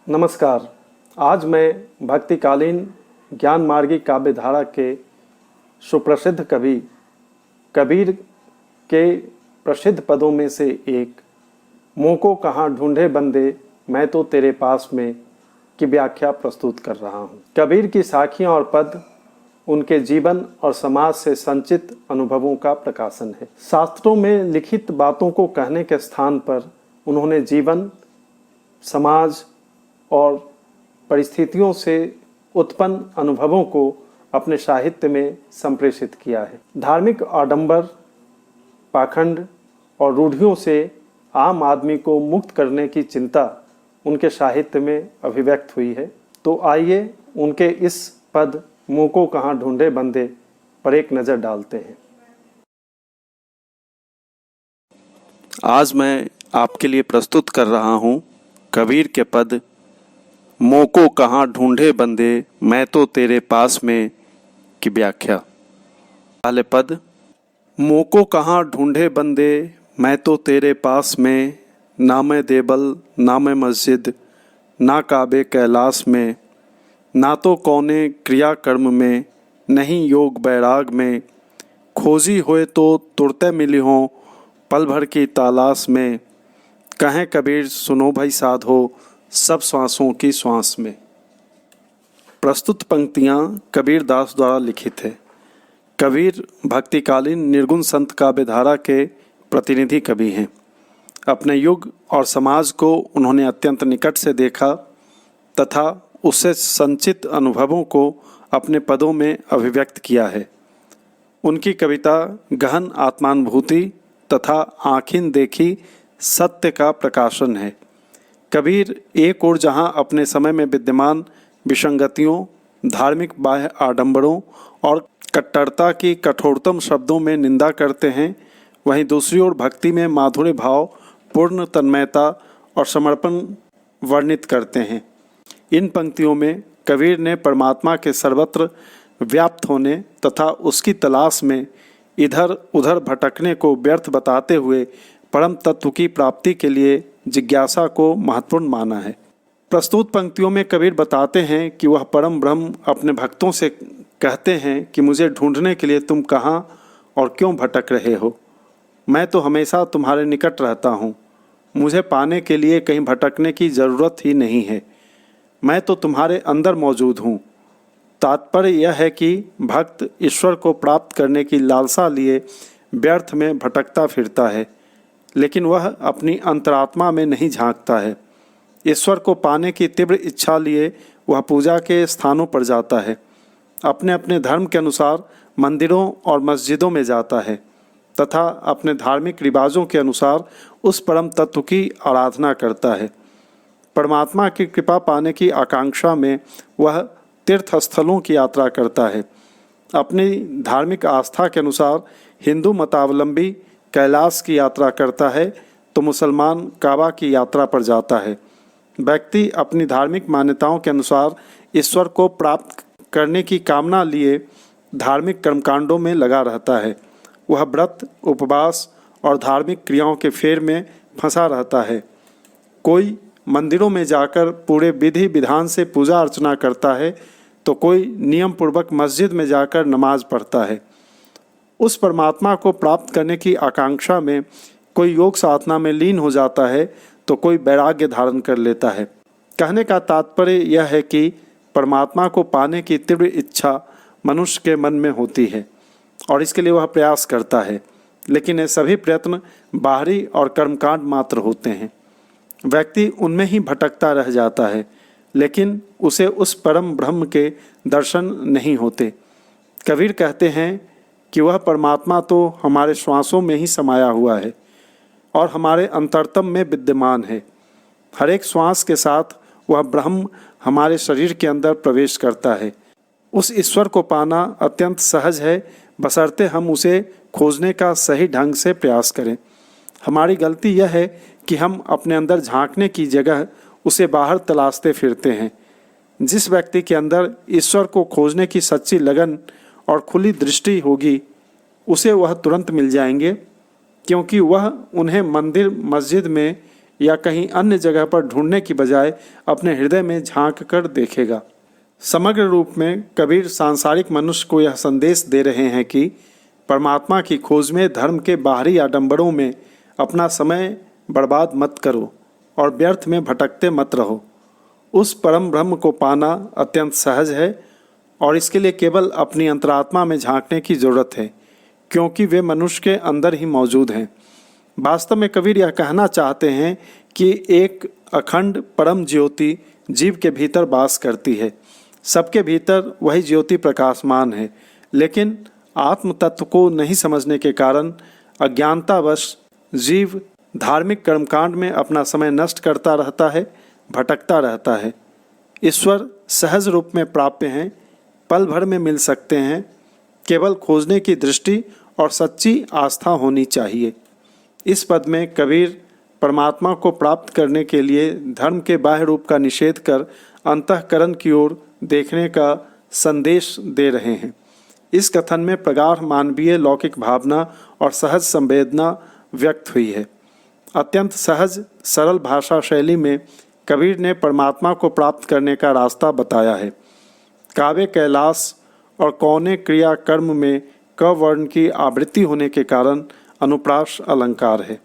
नमस्कार। आज मैं भक्तिकालीन ज्ञान मार्गी काव्य धारा के सुप्रसिद्ध कवि कबीर के प्रसिद्ध पदों में से एक मोको कहाँ ढूंढे बंदे मैं तो तेरे पास में की व्याख्या प्रस्तुत कर रहा हूँ। कबीर की साखियाँ और पद उनके जीवन और समाज से संचित अनुभवों का प्रकाशन है। शास्त्रों में लिखित बातों को कहने के स्थान पर उन्होंने जीवन, समाज और परिस्थितियों से उत्पन्न अनुभवों को अपने साहित्य में संप्रेषित किया है। धार्मिक आडंबर, पाखंड और रूढ़ियों से आम आदमी को मुक्त करने की चिंता उनके साहित्य में अभिव्यक्त हुई है। तो आइए उनके इस पद मोको कहाँ ढूंढे बंदे पर एक नज़र डालते हैं। आज मैं आपके लिए प्रस्तुत कर रहा हूँ कबीर के पद मोको कहाँ ढूंढे बंदे मैं तो तेरे पास में की व्याख्या। पहले पद, मोको कहाँ ढूंढे बंदे मैं तो तेरे पास में, ना मैं देवल ना मैं मस्जिद ना काबे कैलाश में, ना तो कौने क्रिया कर्म में नहीं योग बैराग में, खोजी हुए तो तुरते मिली हों पल भर की तलाश में, कहें कबीर सुनो भाई साधो सब श्वासों की श्वास में। प्रस्तुत पंक्तियाँ कबीर दास द्वारा लिखित है। कबीर भक्तिकालीन निर्गुण संत काव्यधारा के प्रतिनिधि कवि हैं। अपने युग और समाज को उन्होंने अत्यंत निकट से देखा तथा उससे संचित अनुभवों को अपने पदों में अभिव्यक्त किया है। उनकी कविता गहन आत्मानुभूति तथा आँखीं देखी सत्य का प्रकाशन है। कबीर एक ओर जहाँ अपने समय में विद्यमान विसंगतियों, धार्मिक बाह्य आडंबरों और कट्टरता की कठोरतम शब्दों में निंदा करते हैं, वहीं दूसरी ओर भक्ति में माधुर्य भाव, पूर्ण तन्मयता और समर्पण वर्णित करते हैं। इन पंक्तियों में कबीर ने परमात्मा के सर्वत्र व्याप्त होने तथा उसकी तलाश में इधर उधर भटकने को व्यर्थ बताते हुए परम तत्व की प्राप्ति के लिए जिज्ञासा को महत्वपूर्ण माना है। प्रस्तुत पंक्तियों में कबीर बताते हैं कि वह परम ब्रह्म अपने भक्तों से कहते हैं कि मुझे ढूंढने के लिए तुम कहाँ और क्यों भटक रहे हो। मैं तो हमेशा तुम्हारे निकट रहता हूँ, मुझे पाने के लिए कहीं भटकने की ज़रूरत ही नहीं है, मैं तो तुम्हारे अंदर मौजूद हूँ। तात्पर्य यह है कि भक्त ईश्वर को प्राप्त करने की लालसा लिए व्यर्थ में भटकता फिरता है, लेकिन वह अपनी अंतरात्मा में नहीं झांकता है। ईश्वर को पाने की तीव्र इच्छा लिए वह पूजा के स्थानों पर जाता है, अपने अपने धर्म के अनुसार मंदिरों और मस्जिदों में जाता है तथा अपने धार्मिक रिवाजों के अनुसार उस परम तत्व की आराधना करता है। परमात्मा की कृपा पाने की आकांक्षा में वह तीर्थ स्थलों की यात्रा करता है। अपनी धार्मिक आस्था के अनुसार हिंदू मतावलंबी कैलाश की यात्रा करता है तो मुसलमान काबा की यात्रा पर जाता है। व्यक्ति अपनी धार्मिक मान्यताओं के अनुसार ईश्वर को प्राप्त करने की कामना लिए धार्मिक कर्मकांडों में लगा रहता है। वह व्रत, उपवास और धार्मिक क्रियाओं के फेर में फंसा रहता है। कोई मंदिरों में जाकर पूरे विधि विधान से पूजा अर्चना करता है तो कोई नियम पूर्वक मस्जिद में जाकर नमाज पढ़ता है। उस परमात्मा को प्राप्त करने की आकांक्षा में कोई योग साधना में लीन हो जाता है तो कोई वैराग्य धारण कर लेता है। कहने का तात्पर्य यह है कि परमात्मा को पाने की तीव्र इच्छा मनुष्य के मन में होती है और इसके लिए वह प्रयास करता है, लेकिन ये सभी प्रयत्न बाहरी और कर्मकांड मात्र होते हैं। व्यक्ति उनमें ही भटकता रह जाता है, लेकिन उसे उस परम ब्रह्म के दर्शन नहीं होते। कबीर कहते हैं कि वह परमात्मा तो हमारे श्वासों में ही समाया हुआ है और हमारे अंतरतम में विद्यमान है। हर एक श्वास के साथ वह ब्रह्म हमारे शरीर के अंदर प्रवेश करता है। उस ईश्वर को पाना अत्यंत सहज है, बशर्ते हम उसे खोजने का सही ढंग से प्रयास करें। हमारी गलती यह है कि हम अपने अंदर झांकने की जगह उसे बाहर तलाशते फिरते हैं। जिस व्यक्ति के अंदर ईश्वर को खोजने की सच्ची लगन और खुली दृष्टि होगी उसे वह तुरंत मिल जाएंगे, क्योंकि वह उन्हें मंदिर मस्जिद में या कहीं अन्य जगह पर ढूंढने की बजाय अपने हृदय में झांक कर देखेगा। समग्र रूप में कबीर सांसारिक मनुष्य को यह संदेश दे रहे हैं कि परमात्मा की खोज में धर्म के बाहरी आडंबरों में अपना समय बर्बाद मत करो और व्यर्थ में भटकते मत रहो। उस परम ब्रह्म को पाना अत्यंत सहज है और इसके लिए केवल अपनी अंतरात्मा में झांकने की जरूरत है, क्योंकि वे मनुष्य के अंदर ही मौजूद हैं। वास्तव में कबीर यह कहना चाहते हैं कि एक अखंड परम ज्योति जीव के भीतर वास करती है। सबके भीतर वही ज्योति प्रकाशमान है, लेकिन आत्म तत्व को नहीं समझने के कारण अज्ञानतावश जीव धार्मिक कर्मकांड में अपना समय नष्ट करता रहता है, भटकता रहता है। ईश्वर सहज रूप में प्राप्य हैं, पल भर में मिल सकते हैं, केवल खोजने की दृष्टि और सच्ची आस्था होनी चाहिए। इस पद में कबीर परमात्मा को प्राप्त करने के लिए धर्म के बाह्य रूप का निषेध कर अंतःकरण की ओर देखने का संदेश दे रहे हैं। इस कथन में प्रगाढ़ मानवीय लौकिक भावना और सहज संवेदना व्यक्त हुई है। अत्यंत सहज सरल भाषा शैली में कबीर ने परमात्मा को प्राप्त करने का रास्ता बताया है। काव्य कैलाश और कौने क्रिया कर्म में क वर्ण की आवृत्ति होने के कारण अनुप्रास अलंकार है।